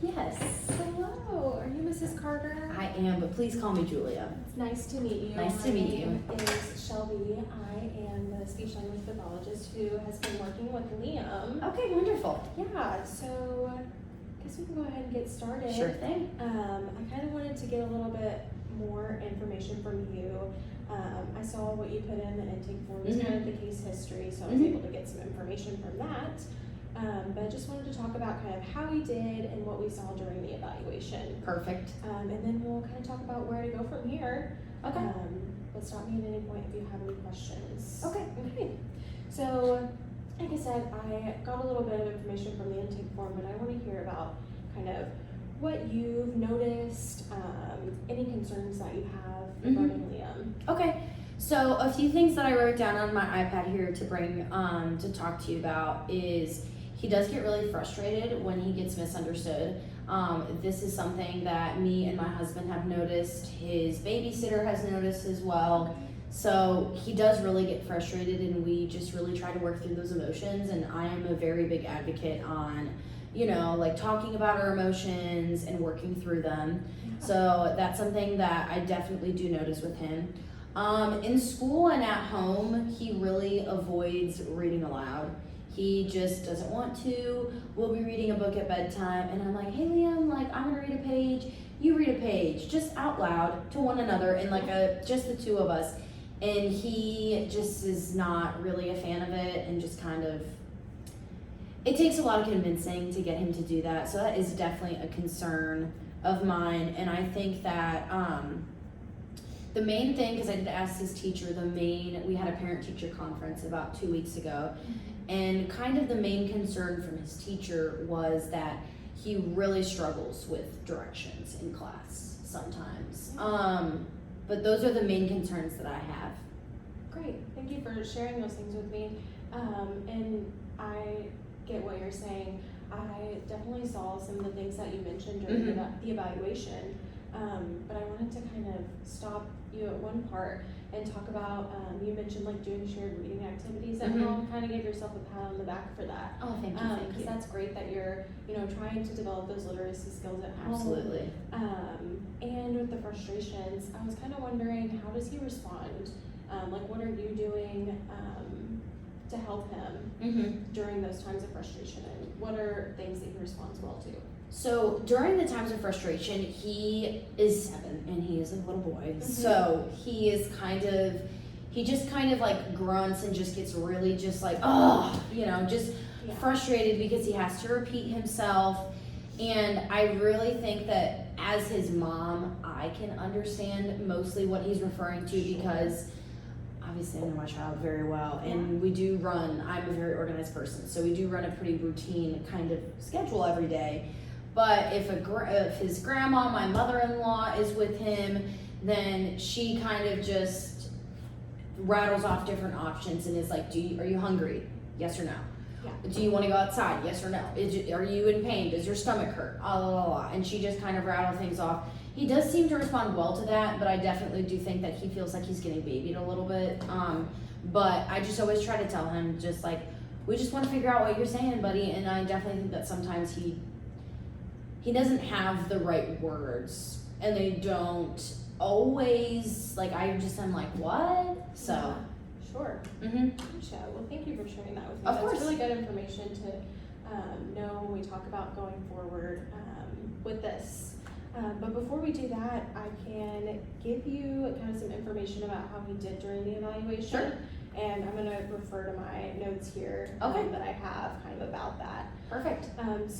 Yes. Hello, are you Mrs. Carter? I am, but please call me Julia. It's nice to meet you. Nice to meet you. My name is Shelby. I am the speech language pathologist who has been working with Liam. Okay, wonderful. Yeah, so I guess we can go ahead and get started. Sure thing. I kind of wanted to get a little bit more information from you. I saw what you put in the intake forms, kind of the case history, so I was able to get some information from that. But I just wanted to talk about kind of how we did and what we saw during the evaluation. Perfect. And then we'll kind of talk about where to go from here. Okay. But stop me at any point if you have any questions. Okay. Okay. So, like I said, I got a little bit of information from the intake form, but I want to hear about kind of what you've noticed, any concerns that you have regarding Liam. Okay. So a few things that I wrote down on my iPad here to bring to talk to you about is he does get really frustrated when he gets misunderstood. This is something that me and my husband have noticed. His babysitter has noticed as well. So he does really get frustrated, and we just really try to work through those emotions. And I am a very big advocate on, like talking about our emotions and working through them. So that's something that I definitely do notice with him. In school and at home, he really avoids reading aloud. He just doesn't want to. We'll be reading a book at bedtime, and I'm like, hey Liam, I'm gonna read a page, you read a page, just out loud to one another, and just the two of us. And he just is not really a fan of it, and just kind of, it takes a lot of convincing to get him to do that. So that is definitely a concern of mine, and I think that the main thing, because I did ask his teacher, we had a parent-teacher conference about 2 weeks ago, and kind of the main concern from his teacher was that he really struggles with directions in class sometimes. But those are the main concerns that I have. Great, thank you for sharing those things with me. And I get what you're saying. I definitely saw some of the things that you mentioned during the evaluation. But I wanted to kind of stop you at one part and talk about, you mentioned doing shared reading activities at home. Kind of give yourself a pat on the back for that. Oh, thank you, Because that's great that you're, trying to develop those literacy skills at home. Absolutely. And with the frustrations, I was kind of wondering, how does he respond? What are you doing to help him during those times of frustration? And what are things that he responds well to? So during the times of frustration, he is 7 and he is a little boy. So he just kind of grunts and just gets really just frustrated because he has to repeat himself. And I really think that as his mom, I can understand mostly what he's referring to because obviously I know my child very well, and I'm a very organized person, so we do run a pretty routine kind of schedule every day. But if his grandma, my mother-in-law, is with him, then she kind of just rattles off different options and is like, are you hungry? Yes or no? Yeah. Do you want to go outside? Yes or no? Are you in pain? Does your stomach hurt? And she just kind of rattles things off. He does seem to respond well to that, but I definitely do think that he feels like he's getting babied a little bit. But I just always try to tell him, we just want to figure out what you're saying, buddy. And I definitely think that sometimes he doesn't have the right words, and they don't always, I'm like, what? So. Yeah, sure. Gotcha. Well, thank you for sharing that with me. Of course. That's really good information to know when we talk about going forward with this. But before we do that, I can give you kind of some information about how he did during the evaluation. Sure. And I'm going to refer to my notes here that I have kind of about that. Perfect. And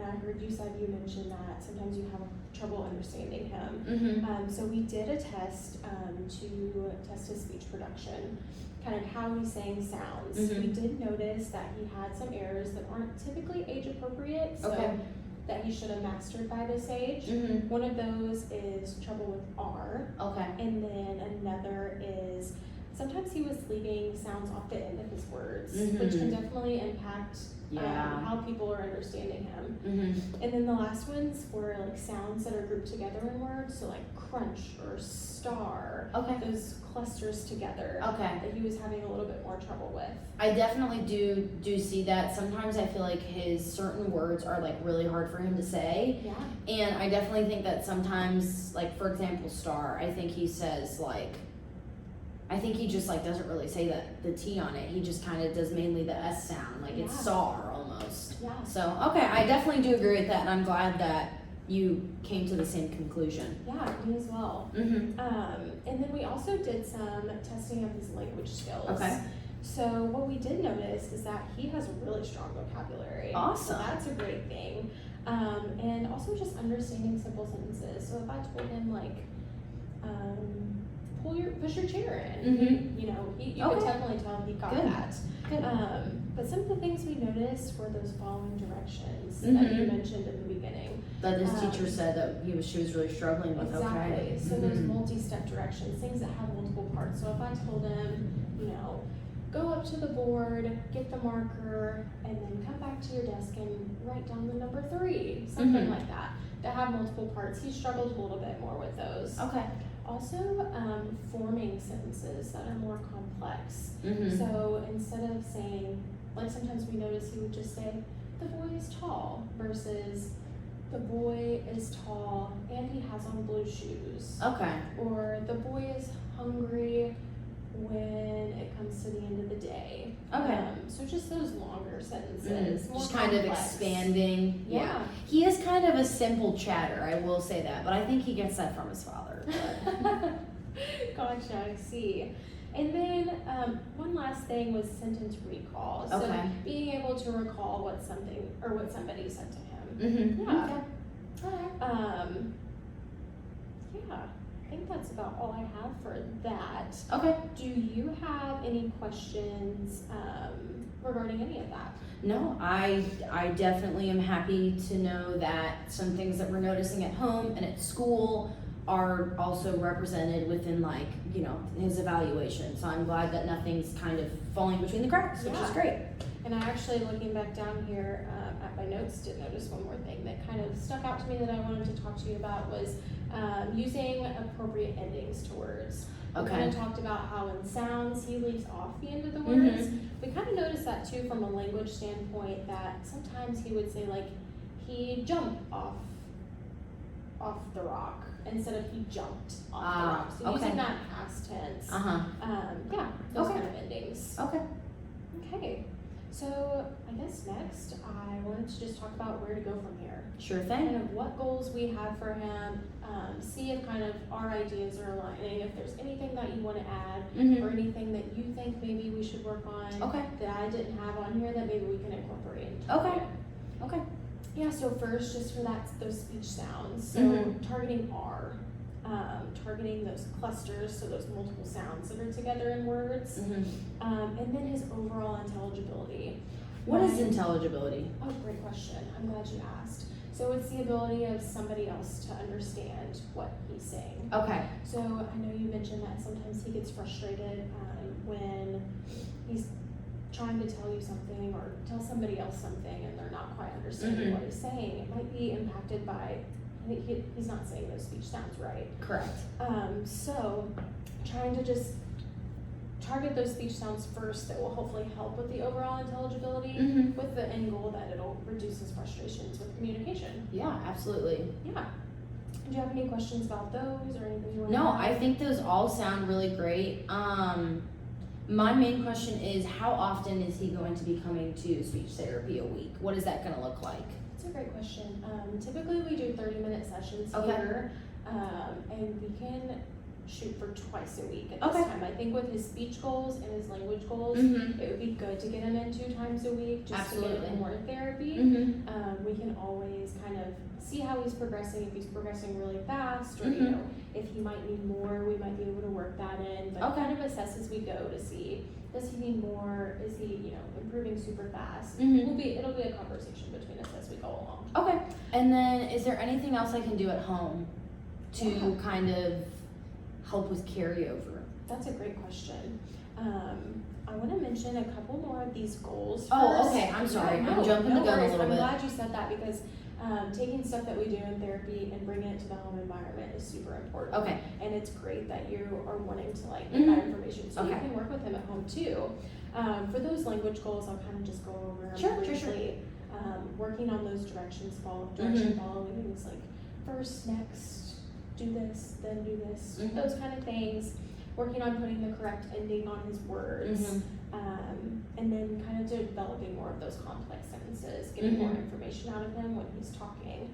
I heard you mentioned that sometimes you have trouble understanding him. So we did a test to test his speech production, kind of how he's saying sounds. We did notice that he had some errors that aren't typically age appropriate, so that he should have mastered by this age. One of those is trouble with R. And then another is sometimes he was leaving sounds off the end of his words, Mhm. which can definitely impact Yeah. how people are understanding him. Mm-hmm. And then the last ones were like sounds that are grouped together in words, so like crunch or star, Okay. those clusters together Okay. that he was having a little bit more trouble with. I definitely do see that. Sometimes I feel like his certain words are like really hard for him to say. Yeah. And I definitely think that sometimes, like for example, star, I think he says like, I think he just like doesn't really say the T on it. He just kind of does mainly the S sound, like it's Yeah. SAR almost. Yeah. So, okay, I definitely do agree with that, and I'm glad that you came to the same conclusion. Yeah, me as well. Mm-hmm. And then we also did some testing of his language skills. Okay. So what we did notice is that he has a really strong vocabulary. Awesome. So that's a great thing. And also just understanding simple sentences. So if I told him like, push your chair in, Mhm. you know, you Okay. could definitely tell he got Good. that. Good. But some of the things we noticed were those following directions that Mhm. you mentioned in the beginning. But this teacher said that she was really struggling with. Exactly. Okay. So those Mhm. multi-step directions, things that have multiple parts. So if I told him, you know, go up to the board, get the marker, and then come back to your desk and write down the number 3, something Mhm. like that, that have multiple parts. He struggled a little bit more with those. Okay. Also, forming sentences that are more complex. Mm-hmm. So instead of saying, like sometimes we notice he would just say, the boy is tall, versus the boy is tall and he has on blue shoes. Okay. Or the boy is hungry when it comes to the end of the day. Okay. So just those longer sentences. More Just kind of complex. expanding. Yeah. He is kind of a simple chatter, I will say that, but I think he gets that from his father. But. Gotcha, I see. And then one last thing was sentence recall. So Okay. being able to recall what somebody said to him. Mm-hmm. Yeah. Okay. Alright. Yeah, I think that's about all I have for that. Okay. Do you have any questions regarding any of that? No, I definitely am happy to know that some things that we're noticing at home and at school are also represented within, like, you know, his evaluation. So I'm glad that nothing's kind of falling between the cracks, which is Yeah. great. And I actually, looking back down here at my notes, did notice one more thing that kind of stuck out to me that I wanted to talk to you about was using appropriate endings to words. We Okay. kind of talked about how in sounds he leaves off the end of the Mhm. words. We kind of noticed that too from a language standpoint, that sometimes he would say like, he jumped off the rock instead of he jumped off the rock. So okay. using that past tense. Uh-huh. Yeah, those Okay. kind of endings. Okay. Okay, so I guess next I wanted to just talk about where to go from here. Sure Kind thing. of what goals we have for him, see if kind of our ideas are aligning, if there's anything that you want to add, or Mm-hmm. anything that you think maybe we should work on Okay. that I didn't have on here that maybe we can incorporate into Okay. it. Okay. Yeah, so first, just for those speech sounds, so Mhm. targeting R, targeting those clusters, so those multiple sounds that are together in words, Mm-hmm. and then his overall intelligibility. What is Why- intelligibility? Oh, great question. I'm glad you asked. So it's the ability of somebody else to understand what he's saying. Okay. So I know you mentioned that sometimes he gets frustrated when he's trying to tell you something or tell somebody else something and they're not quite understanding Mhm. what he's saying. It might be impacted by, I think he's not saying those speech sounds right. Correct. So trying to just target those speech sounds first that will hopefully help with the overall intelligibility, Mm-hmm. with the end goal that it'll reduce his frustrations with communication. Yeah, absolutely. Yeah. Do you have any questions about those or anything you want to No, add? I think those all sound really great. My main question is, how often is he going to be coming to speech therapy a week? What is that going to look like? That's a great question. Typically we do 30-minute sessions Okay. here, and we can shoot for twice a week at this Okay. time. I think with his speech goals and his language goals, Mm-hmm. it would be good to get him in 2 times a week just to Absolutely. get more therapy. Mm-hmm. We can always kind of see how he's progressing, if he's progressing really fast, or Mhm. you know, if he might need more, we might be able to work that in. But Okay. kind of assess as we go to see, does he need more? Is he, you know, improving super fast? Mhm. It'll be a conversation between us as we go along. Okay. And then, is there anything else I can do at home to Yeah. kind of help with carryover? That's a great question. I want to mention a couple more of these goals. Oh, first. okay, I'm sorry. No, I'm jumping the no gun a worries. little I'm bit. glad you said that because taking stuff that we do in therapy and bringing it to the home environment is super important. Okay. And it's great that you are wanting to like Mhm. get that information so you Okay. can work with him at home too. For those language goals, I'll kind of just go over them Sure, briefly. sure. Working on those direction Mhm. followings like first, next, do this, then do this, Mhm. those kind of things. Working on putting the correct ending on his words. Mhm. And then kind of developing more of those complex sentences, getting more Mhm. information out of him when he's talking.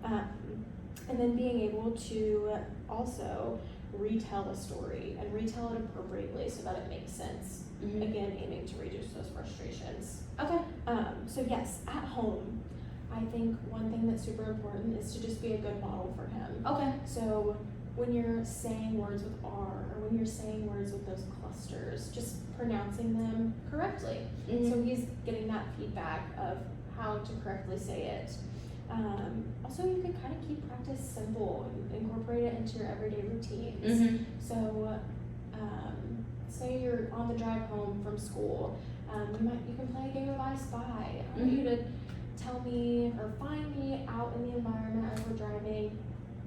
And then being able to also retell a story and retell it appropriately so that it makes sense. Mhm. Again, aiming to reduce those frustrations. Okay. So yes, at home, I think one thing that's super important is to just be a good model for him. Okay. So when you're saying words with R or when you're saying words with those clusters, just pronouncing them correctly. Mhm. So he's getting that feedback of how to correctly say it. Also, you can kind of keep practice simple and incorporate it into your everyday routines. Mhm. So, say you're on the drive home from school, you can play a game of I Spy. I want you to tell me or find me out in the environment as we're driving.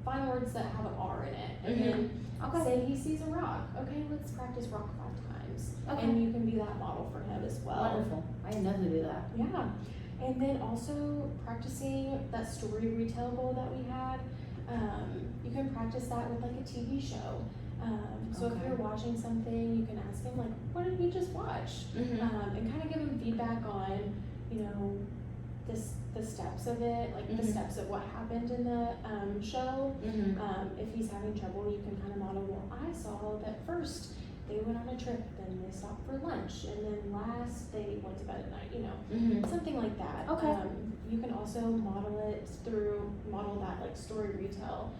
Find words that have an R in it, and then Okay. say he sees a rock. Okay, let's practice rock 5 times. Okay. And you can be that model for him as well. Wonderful. I didn't know who to do that. Yeah. And then also practicing that story retell goal that we had. You can practice that with like a TV show. So if Okay. you're watching something, you can ask him like, what did he just watch? Mhm. And kind of give him feedback on, the steps of it, like the Mhm. steps of what happened in the show. Mhm. If he's having trouble, you can kind of model, well, I saw that first they went on a trip, then they stopped for lunch, and then last they went to bed at night, Mhm. something like that. Okay. You can also model that like story retell,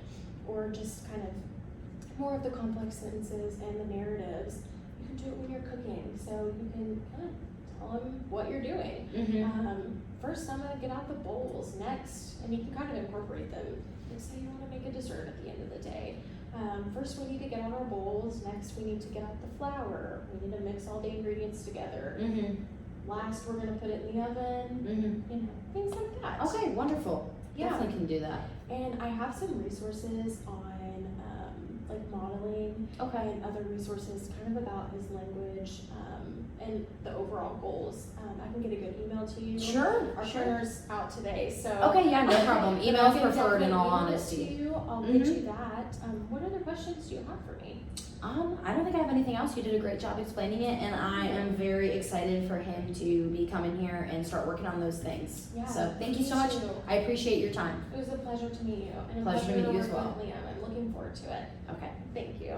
or just kind of more of the complex sentences and the narratives. You can do it when you're cooking, so you can kind of tell him what you're doing. Mhm. First, I'm gonna get out the bowls. Next, and you can kind of incorporate them. Like say you want to make a dessert at the end of the day. First, we need to get out our bowls. Next, we need to get out the flour. We need to mix all the ingredients together. Mhm. Last, we're gonna put it in the oven. Mhm. Things like that. Okay. Wonderful. Yeah. Definitely can do that. And I have some resources on like modeling Okay. and other resources kind of about his language and the overall goals. I can get a good email to you. Sure. Our Sure. printer's out today, so. Okay. Yeah. No problem. But I Email's can preferred in definitely all email it honesty. to you. I'll get you that. What other questions do you have for me? I don't think I have anything else. You did a great job explaining it, and I am very excited for him to be coming here and start working on those things. Yeah, So thank you me so much. too. I appreciate your time. It was a pleasure to meet you, and a Pleasure to meet you as work well. with Liam. I'm looking forward to it. Okay. Thank you.